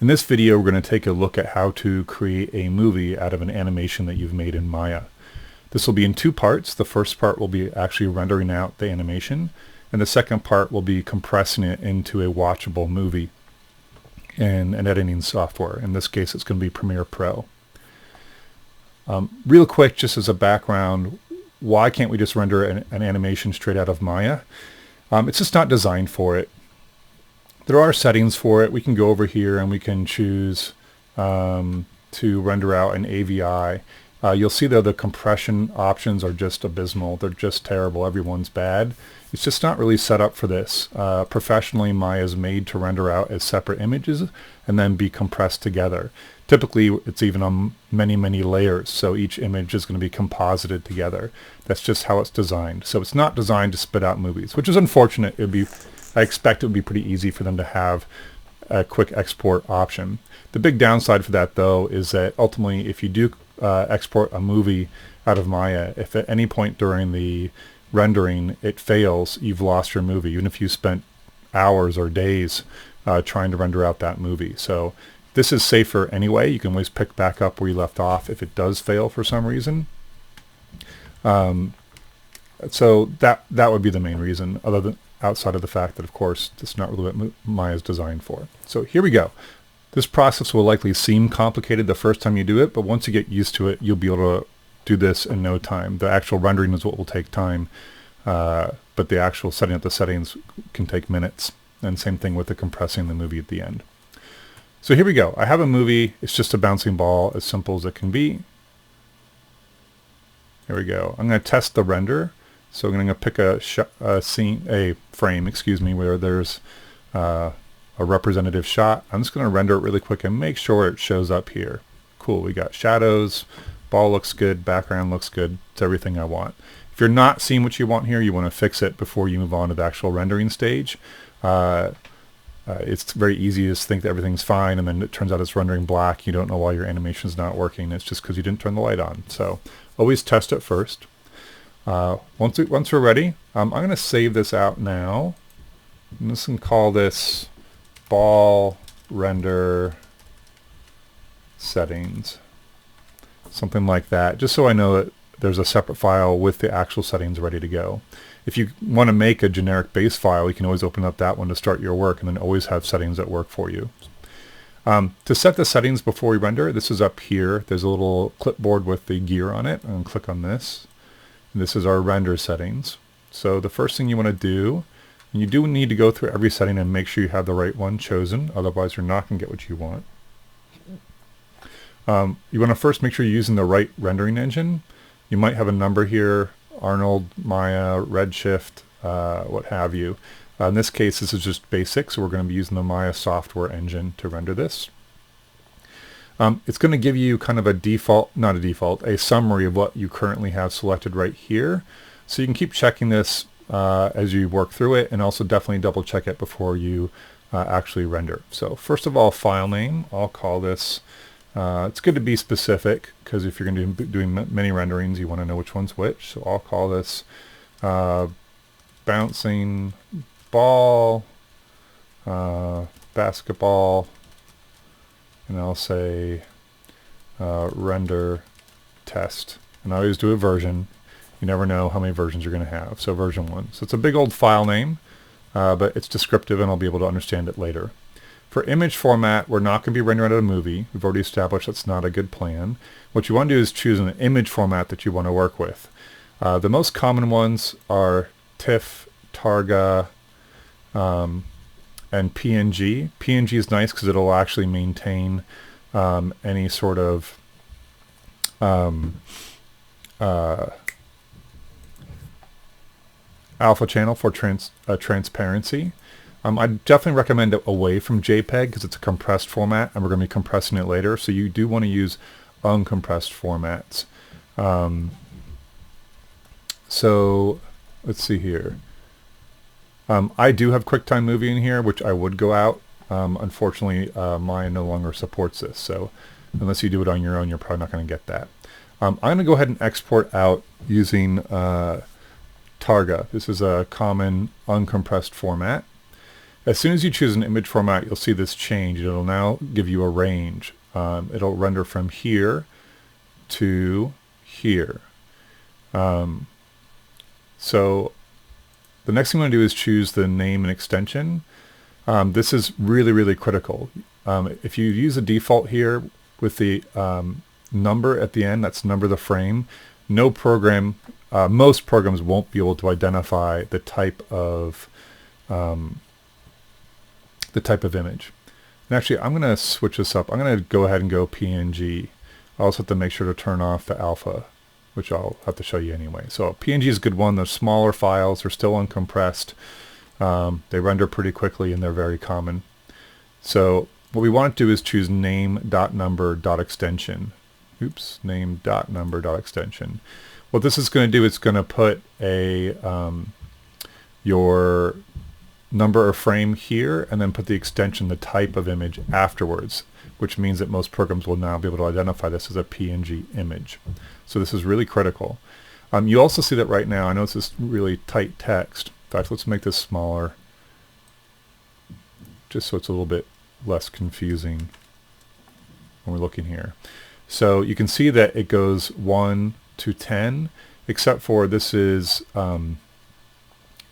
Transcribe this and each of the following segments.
In this video, we're going to take a look at how to create a movie out of an animation that you've made in Maya. This will be in two parts. The first part will be actually rendering out the animation, and the second part will be compressing it into a watchable movie in an editing software. In this case, it's going to be Premiere Pro. Real quick, just as a background, why can't we just render an animation straight out of Maya? It's just not designed for it. There are settings for it. We can go over here and we can choose to render out an AVI. You'll see though the compression options are just abysmal. They're just terrible. Everyone's bad. It's just not really set up for this. Professionally, Maya is made to render out as separate images and then be compressed together. Typically, it's even on many, many layers, so each image is going to be composited together. That's just how it's designed. So it's not designed to spit out movies, which is unfortunate. I expect it would be pretty easy for them to have a quick export option. The big downside for that, though, is that ultimately, if you do export a movie out of Maya, if at any point during the rendering it fails, you've lost your movie, even if you spent hours or days trying to render out that movie. So this is safer anyway. You can always pick back up where you left off if it does fail for some reason. So that would be the main reason, outside of the fact that, of course, it's not really what Maya is designed for. So here we go. This process will likely seem complicated the first time you do it, but once you get used to it, you'll be able to do this in no time. The actual rendering is what will take time, but the actual setting up the settings can take minutes. And same thing with the compressing the movie at the end. So here we go. I have a movie. It's just a bouncing ball, as simple as it can be. Here we go. I'm going to test the render. So I'm going to pick a frame, where there's a representative shot. I'm just going to render it really quick and make sure it shows up here. Cool. We got shadows. Ball looks good. Background looks good. It's everything I want. If you're not seeing what you want here, you want to fix it before you move on to the actual rendering stage. It's very easy to think that everything's fine, and then it turns out it's rendering black. You don't know why your animation's not working. It's just because you didn't turn the light on. So always test it first. Once we're ready, I'm going to save this out now. I'm just going to call this ball render settings. Something like that, just so I know that there's a separate file with the actual settings ready to go. If you want to make a generic base file, you can always open up that one to start your work and then always have settings that work for you. To set the settings before we render, this is up here. There's a little clipboard with the gear on it. I'm going to click on this. This is our render settings. So the first thing you want to do, and you do need to go through every setting and make sure you have the right one chosen, otherwise you're not going to get what you want. You want to first make sure you're using the right rendering engine. You might have a number here, Arnold, Maya, Redshift, what have you. In this case, this is just basic, so we're going to be using the Maya software engine to render this. It's going to give you kind of a summary of what you currently have selected right here. So you can keep checking this as you work through it, and also definitely double check it before you actually render. So first of all, file name, I'll call this, it's good to be specific because if you're going to be doing many renderings, you want to know which one's which. So I'll call this bouncing ball, basketball, and I'll say render test. And I always do a version. You never know how many versions you're going to have. So version 1. So it's a big old file name, but it's descriptive and I'll be able to understand it later. For image format, we're not going to be rendering out a movie. We've already established that's not a good plan. What you want to do is choose an image format that you want to work with. The most common ones are TIFF, Targa, and PNG. PNG is nice because it'll actually maintain any sort of alpha channel for transparency. I definitely recommend it away from JPEG because it's a compressed format and we're going to be compressing it later. So you do want to use uncompressed formats. So let's see here. I do have QuickTime Movie in here, which I would go out. Unfortunately, Maya no longer supports this. So unless you do it on your own, you're probably not going to get that. I'm going to go ahead and export out using Targa. This is a common uncompressed format. As soon as you choose an image format, you'll see this change. It'll now give you a range. It'll render from here to here. So the next thing I'm going to do is choose the name and extension. This is really, really critical. If you use a default here with the number at the end, that's number of the frame, no program, most programs won't be able to identify the type of image. And actually, I'm going to switch this up. I'm going to go ahead and go PNG. I also have to make sure to turn off the alpha, which I'll have to show you anyway. So PNG is a good one. They're smaller files. They're still uncompressed. They render pretty quickly, and they're very common. So what we want to do is choose name.number.extension. Oops, name.number.extension. What this is going to do, it's going to put your number or frame here, and then put the extension, the type of image, afterwards, which means that most programs will now be able to identify this as a PNG image. So this is really critical. You also see that right now, I know it's this really tight text. In fact, let's make this smaller, just so it's a little bit less confusing when we're looking here. So you can see that it goes 1 to 10, except for this is,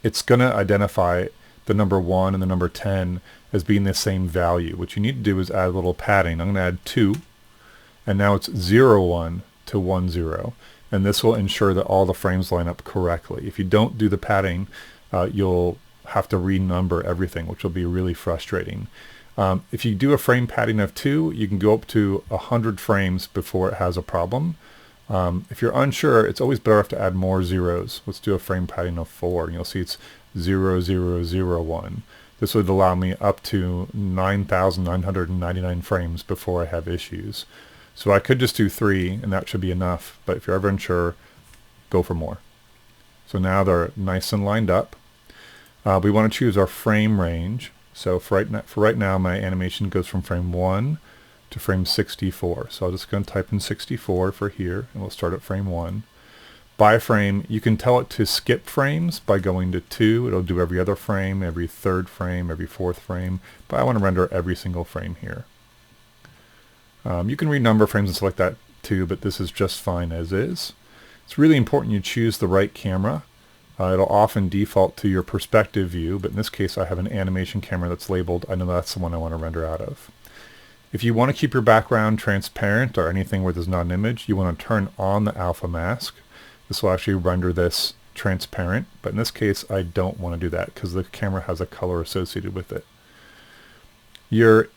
it's going to identify the number 1 and the number 10 as being the same value. What you need to do is add a little padding. I'm going to add 2, and now it's 0, 1 to 1, 0. And this will ensure that all the frames line up correctly. If you don't do the padding, you'll have to renumber everything, which will be really frustrating. If you do a frame padding of 2, you can go up to 100 frames before it has a problem. If you're unsure, it's always better to add more zeros. Let's do a frame padding of 4, and you'll see it's 0, 0, 0, 1. This would allow me up to 9,999 frames before I have issues. So I could just do 3, and that should be enough. But if you're ever unsure, go for more. So now they're nice and lined up. We want to choose our frame range. So for right now, my animation goes from frame 1 to frame 64. So I'll just go and type in 64 for here, and we'll start at frame 1. By frame, you can tell it to skip frames by going to 2. It'll do every other frame, every third frame, every fourth frame. But I want to render every single frame here. You can renumber frames and stuff like that too, but this is just fine as is. It's really important you choose the right camera. It'll often default to your perspective view, but in this case I have an animation camera that's labeled. I know that's the one I want to render out of. If you want to keep your background transparent or anything where there's not an image, you want to turn on the alpha mask. This will actually render this transparent, but in this case I don't want to do that because the camera has a color associated with it. Your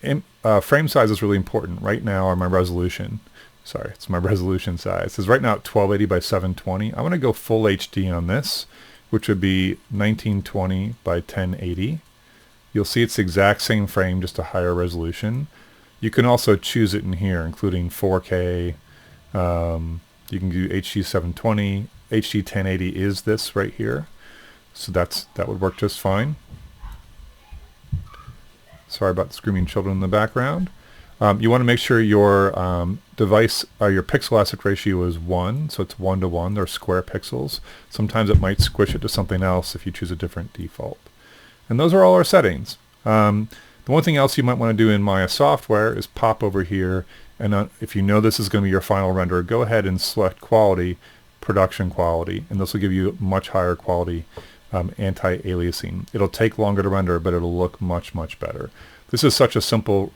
frame size is really important. Right now, or my resolution, sorry, it's my resolution size. It says right now at 1280 by 720. I want to go full HD on this, which would be 1920 by 1080. You'll see it's the exact same frame, just a higher resolution. You can also choose it in here, including 4K. You can do HD 720. HD 1080 is this right here. So that would work just fine. Sorry about the screaming children in the background. You want to make sure your device, your pixel aspect ratio is 1, so it's 1 to 1. They're square pixels. Sometimes it might squish it to something else if you choose a different default. And those are all our settings. The one thing else you might want to do in Maya software is pop over here, and if you know this is going to be your final render, go ahead and select quality, production quality, and this will give you much higher quality anti-aliasing. It'll take longer to render, but it'll look much, much better. This is such a simple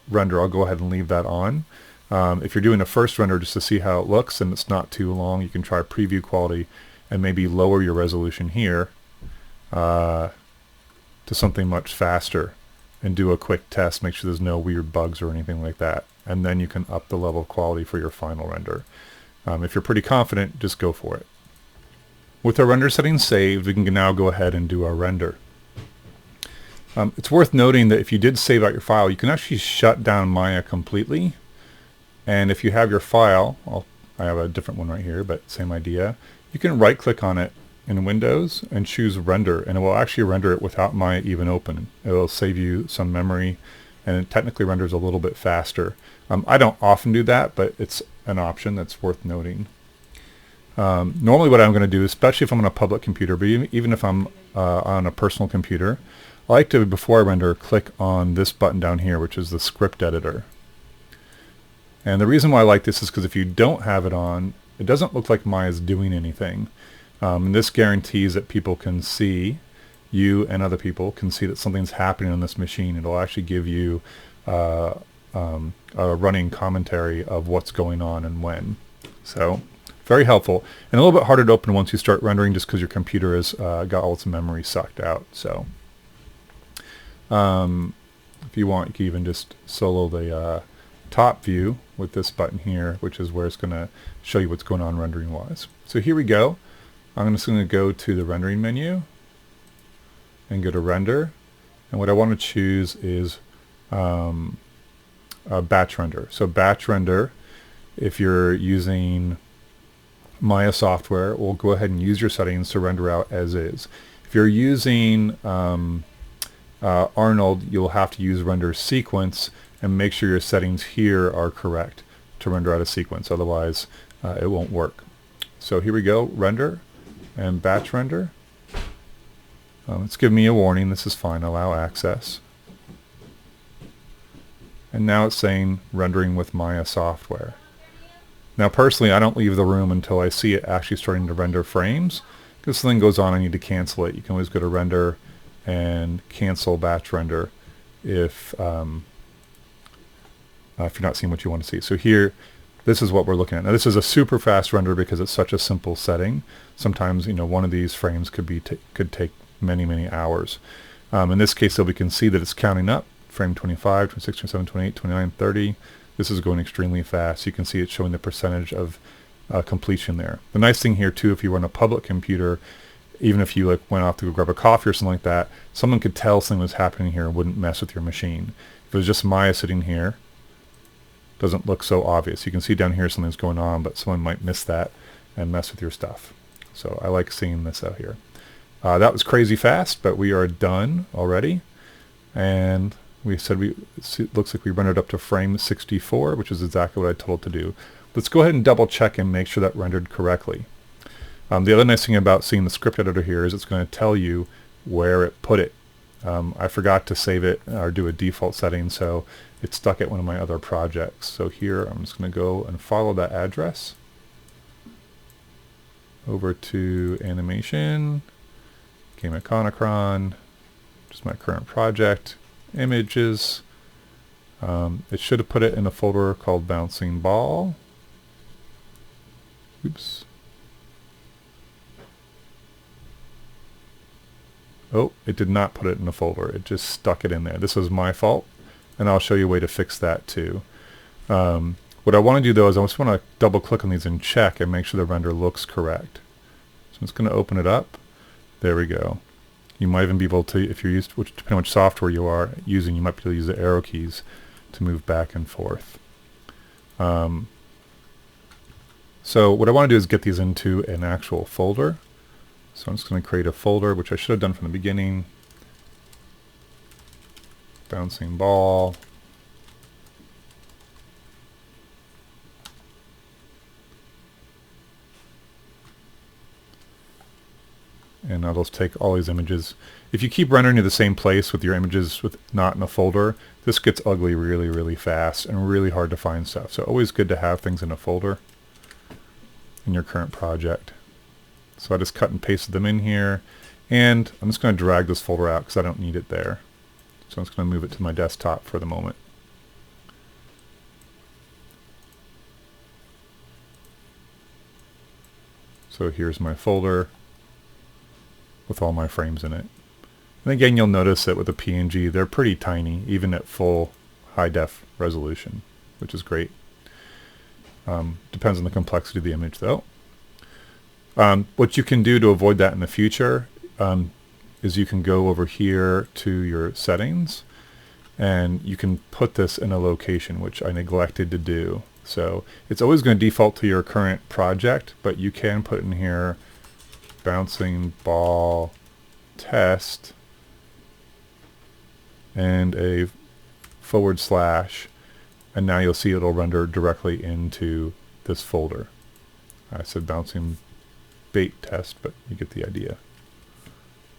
render, I'll go ahead and leave that on. If you're doing a first render just to see how it looks and it's not too long, you can try preview quality and maybe lower your resolution here to something much faster and do a quick test, make sure there's no weird bugs or anything like that. And then you can up the level of quality for your final render. If you're pretty confident, just go for it. With our render settings saved, we can now go ahead and do our render. It's worth noting that if you did save out your file, you can actually shut down Maya completely. And if you have your file, I have a different one right here, but same idea. You can right click on it in Windows and choose render, and it will actually render it without Maya even open. It will save you some memory, and it technically renders a little bit faster. I don't often do that, but it's an option that's worth noting. Normally what I'm going to do, especially if I'm on a public computer, but even if I'm on a personal computer, I like to, before I render, click on this button down here, which is the script editor. And the reason why I like this is because if you don't have it on, it doesn't look like Maya is doing anything. And this guarantees that people can see, you and other people can see that something's happening on this machine. It'll actually give you a running commentary of what's going on and when. So very helpful, and a little bit harder to open once you start rendering, just because your computer has got all its memory sucked out. So if you want, you can even just solo the top view with this button here, which is where it's going to show you what's going on rendering wise. So here we go. I'm just going to go to the rendering menu and go to render, and what I want to choose is batch render. So batch render, if you're using Maya software, will go ahead and use your settings to render out as is. If you're using Arnold, you'll have to use render sequence and make sure your settings here are correct to render out a sequence, otherwise it won't work. So here we go, render and batch render. It's giving me a warning, this is fine, allow access. And now it's saying rendering with Maya software. Now personally, I don't leave the room until I see it actually starting to render frames. If this thing goes on, I need to cancel it. You can always go to render and cancel batch render if you're not seeing what you want to see. So here, this is what we're looking at. Now this is a super fast render because it's such a simple setting. Sometimes, one of these frames could take many hours. In this case, though, we can see that it's counting up. Frame 25, 26, 27, 28, 29, 30. This is going extremely fast. You can see it's showing the percentage of completion there. The nice thing here too, if you run a public computer, even if you went off to go grab a coffee or something like that, someone could tell something was happening here and wouldn't mess with your machine. If it was just Maya sitting here, doesn't look so obvious. You can see down here something's going on, but someone might miss that and mess with your stuff. So I like seeing this out here. That was crazy fast, but we are done already. And we said it looks like we rendered up to frame 64, which is exactly what I told it to do. Let's go ahead and double check and make sure that rendered correctly. The other nice thing about seeing the script editor here is it's going to tell you where it put it. I forgot to save it or do a default setting, so it's stuck at one of my other projects. So here I'm just going to go and follow that address over to animation, Game Iconocron, which is my current project, images. It should have put it in a folder called Bouncing Ball. Oops. Oh, it did not put it in a folder. It just stuck it in there. This was my fault, and I'll show you a way to fix that too. What I want to do though is I just want to double click on these and check and make sure the render looks correct. So I'm just going to open it up. There we go. You might even be able to, if you're used, depending on which software you are using, you might be able to use the arrow keys to move back and forth. So what I want to do is get these into an actual folder. So I'm just going to create a folder, which I should have done from the beginning. Bouncing Ball. And I'll just take all these images. If you keep rendering to the same place with your images not in a folder, this gets ugly really fast and really hard to find stuff. So always good to have things in a folder in your current project. So I just cut and pasted them in here, and I'm just going to drag this folder out because I don't need it there. So I'm just going to move it to my desktop for the moment. So here's my folder with all my frames in it. And again, you'll notice that with the PNG, they're pretty tiny, even at full high-def resolution, which is great. Depends on the complexity of the image, though. What you can do to avoid that in the future is you can go over here to your settings, and you can put this in a location, which I neglected to do. So it's always going to default to your current project, but you can put in here Bouncing Ball Test and a /, and now you'll see it'll render directly into this folder. I said Bouncing Bait Test, but you get the idea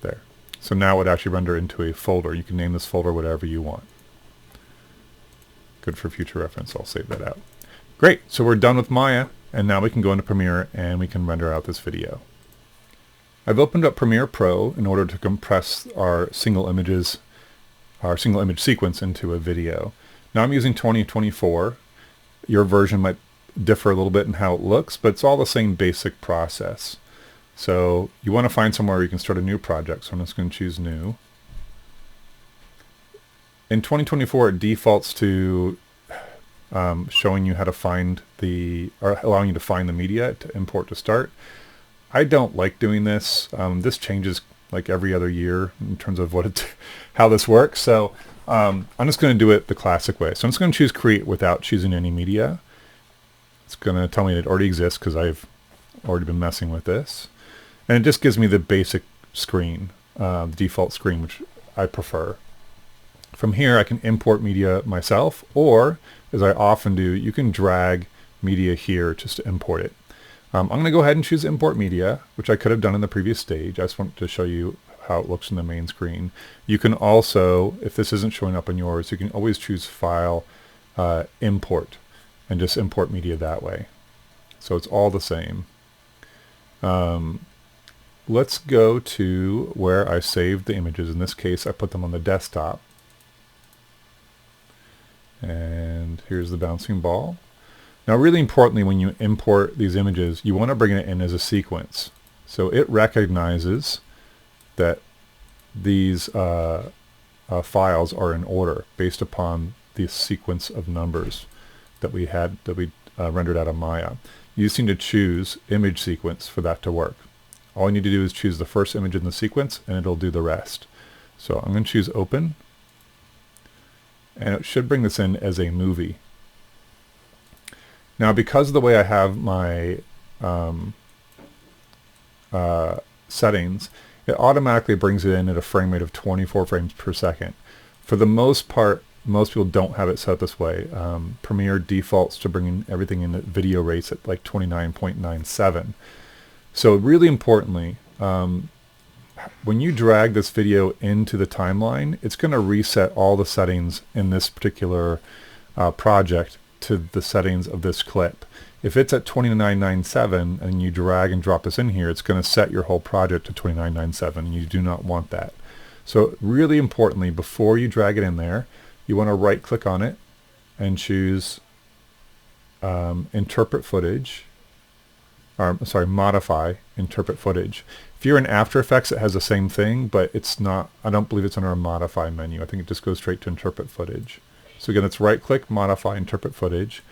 there. So now it would actually render into a folder. You can name this folder whatever you want. Good for future reference. I'll save that out. Great. So we're done with Maya, and now we can go into Premiere and we can render out this video. I've opened up Premiere Pro in order to compress our single image sequence into a video. Now I'm using 2024. Your version might differ a little bit in how it looks, but it's all the same basic process. So you want to find somewhere where you can start a new project. So I'm just going to choose New. In 2024, it defaults to showing you how to find or allowing you to find the media to import to start. I don't like doing this. This changes like every other year in terms of how this works. So I'm just going to do it the classic way. So I'm just going to choose Create without choosing any media. It's going to tell me it already exists because I've already been messing with this. And it just gives me the basic screen, the default screen, which I prefer. From here, I can import media myself, or, as I often do, you can drag media here just to import it. I'm going to go ahead and choose Import Media, which I could have done in the previous stage. I just wanted to show you how it looks in the main screen. You can also, if this isn't showing up on yours, you can always choose File, Import, and just import media that way. So it's all the same. Let's go to where I saved the images. In this case, I put them on the desktop. And here's the bouncing ball. Now, really importantly, when you import these images, you want to bring it in as a sequence. So it recognizes that these files are in order based upon the sequence of numbers that we rendered out of Maya. You just need to choose image sequence for that to work. All you need to do is choose the first image in the sequence and it'll do the rest. So I'm going to choose Open, and it should bring this in as a movie. Now, because of the way I have my settings, it automatically brings it in at a frame rate of 24 frames per second. For the most part, most people don't have it set this way. Premiere defaults to bringing everything in at video rates at like 29.97. So really importantly, when you drag this video into the timeline, it's going to reset all the settings in this particular project to the settings of this clip. If it's at 29.97 and you drag and drop this in here, it's going to set your whole project to 29.97, and you do not want that. So really importantly, before you drag it in there, you want to right click on it and choose Interpret Footage, Modify Interpret Footage. If you're in After Effects, it has the same thing, but it's not, I don't believe it's under a Modify menu. I think it just goes straight to Interpret Footage. So again, it's right click, Modify Interpret Footage,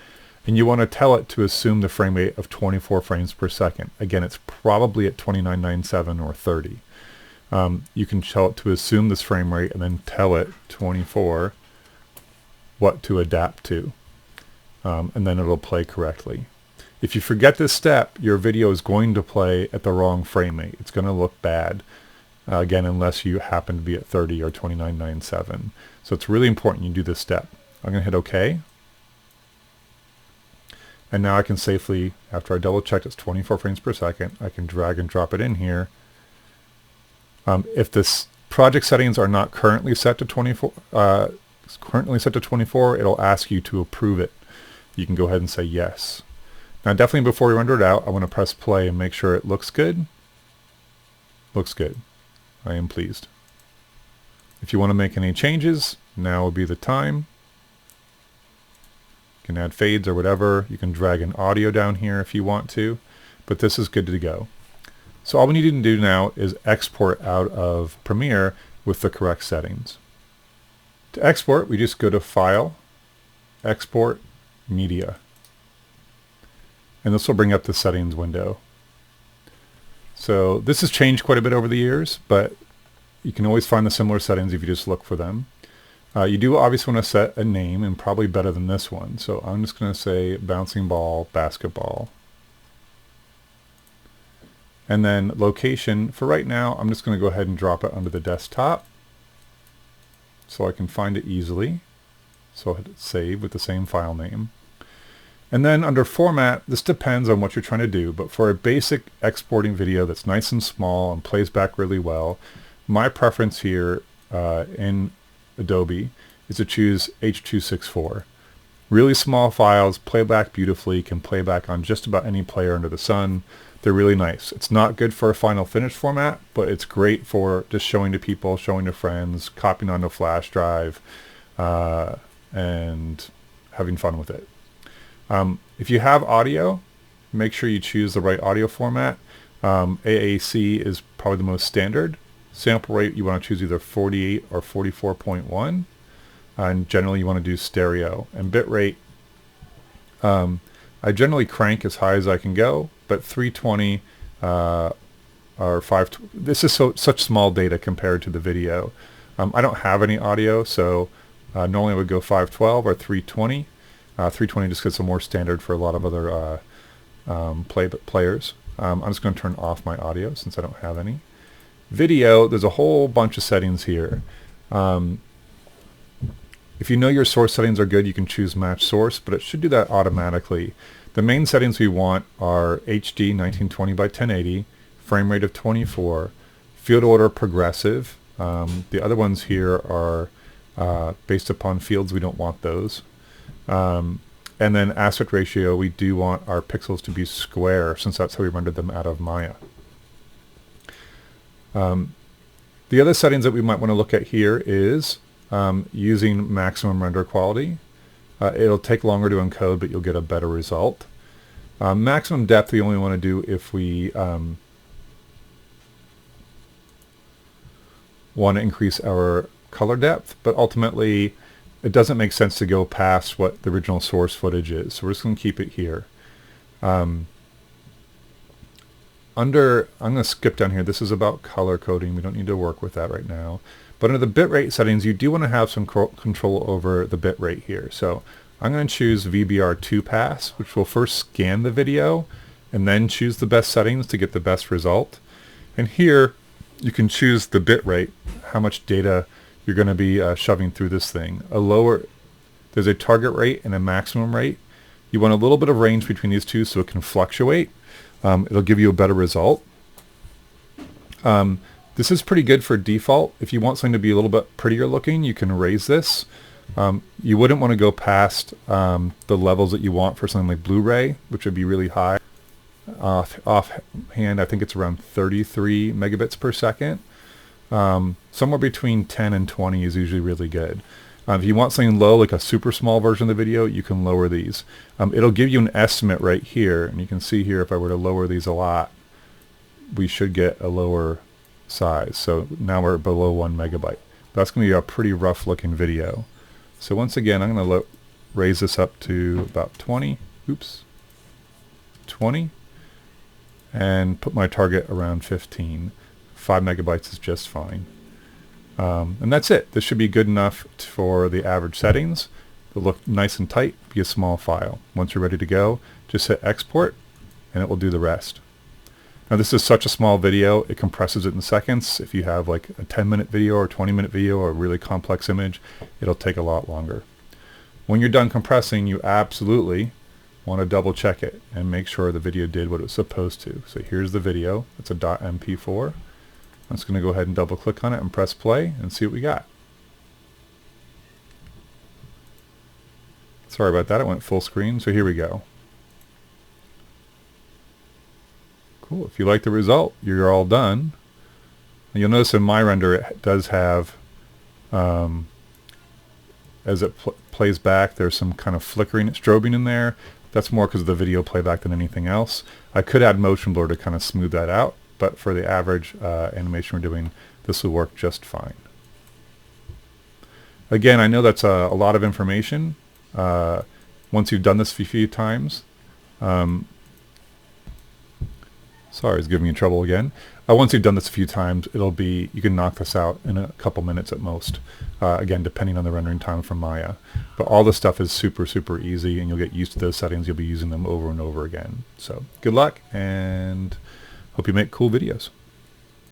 and you want to tell it to assume the frame rate of 24 frames per second. Again, it's probably at 29.97 or 30. You can tell it to assume this frame rate and then tell it 24 what to adapt to, and then it'll play correctly. If you forget this step, your video is going to play at the wrong frame rate. It's going to look bad, again, unless you happen to be at 30 or 29.97. So it's really important you do this step. I'm going to hit OK. And now I can safely, after I double check it's 24 frames per second, I can drag and drop it in here. If this project settings are not currently set to 24, it'll ask you to approve it. You can go ahead and say yes. Now definitely before we render it out, I want to press play and make sure it looks good. Looks good. I am pleased. If you want to make any changes, now would be the time. You can add fades or whatever. You can drag an audio down here if you want to, but this is good to go. So all we need to do now is export out of Premiere with the correct settings. To export, we just go to File, Export, Media. And this will bring up the settings window. So this has changed quite a bit over the years, but you can always find the similar settings if you just look for them. You do obviously want to set a name, and probably better than this one. So I'm just going to say Bouncing Ball Basketball. And then location, for right now, I'm just going to go ahead and drop it under the desktop so I can find it easily. So I'll hit save with the same file name. And then under format, this depends on what you're trying to do, but for a basic exporting video that's nice and small and plays back really well, My preference here in Adobe is to choose H.264. Really small files, play back beautifully, can play back on just about any player under the sun. They're really nice. It's not good for a final finish format, but it's great for just showing to people, showing to friends, copying onto a flash drive, and having fun with it. If you have audio, make sure you choose the right audio format. AAC is probably the most standard. Sample rate, you want to choose either 48 or 44.1. And generally you want to do stereo. And bitrate, I generally crank as high as I can go, but 320 or 520, this is such small data compared to the video. I don't have any audio, so normally I would go 512 or 320. 320 just gets a more standard for a lot of other players. I'm just going to turn off my audio since I don't have any. Video, there's a whole bunch of settings here. If you know your source settings are good, you can choose match source, but it should do that automatically. The main settings we want are HD 1920 by 1080, frame rate of 24, field order progressive. The other ones here are based upon fields. We don't want those. And then aspect ratio, we do want our pixels to be square since that's how we rendered them out of Maya. The other settings that we might want to look at here is using maximum render quality. It'll take longer to encode, but you'll get a better result. Maximum depth we only want to do if we want to increase our color depth, but ultimately it doesn't make sense to go past what the original source footage is, so we're just going to keep it here. I'm going to skip down here. This is about color coding. We don't need to work with that right now. But under the bitrate settings, you do want to have some control over the bitrate here. So I'm going to choose VBR2 pass, which will first scan the video and then choose the best settings to get the best result. And here you can choose the bitrate, how much data you're going to be shoving through this thing. There's a target rate and a maximum rate. You want a little bit of range between these two so it can fluctuate. It'll give you a better result. This is pretty good for default. If you want something to be a little bit prettier looking, you can raise this. You wouldn't want to go past the levels that you want for something like Blu-ray, which would be really high. Offhand, I think it's around 33 megabits per second. Somewhere between 10 and 20 is usually really good. If you want something low, like a super small version of the video, you can lower these. It'll give you an estimate right here, and you can see here if I were to lower these a lot, we should get a lower size. So now we're below 1 megabyte. That's going to be a pretty rough looking video. So once again, I'm going to raise this up to about 20, 20, and put my target around 15. 5 megabytes is just fine. And that's it. This should be good enough for the average settings. It'll look nice and tight, be a small file. Once you're ready to go, just hit export and it will do the rest. Now this is such a small video, it compresses it in seconds. If you have like a 10-minute video or 20-minute video or a really complex image, it'll take a lot longer. When you're done compressing, you absolutely want to double check it and make sure the video did what it was supposed to. So here's the video. It's a .mp4. I'm just going to go ahead and double click on it and press play and see what we got. Sorry about that, it went full screen, so here we go. Cool, if you like the result, you're all done. And you'll notice in my render it does have, as it plays back, there's some kind of flickering, strobing in there. That's more because of the video playback than anything else. I could add motion blur to kind of smooth that out, but for the average animation we're doing, this will work just fine. Again, I know that's a lot of information. Once you've done this a few times, sorry, it's giving me trouble again. Once you've done this a few times, you can knock this out in a couple minutes at most. Again, depending on the rendering time from Maya. But all this stuff is super, super easy, and you'll get used to those settings. You'll be using them over and over again. So good luck, and hope you make cool videos.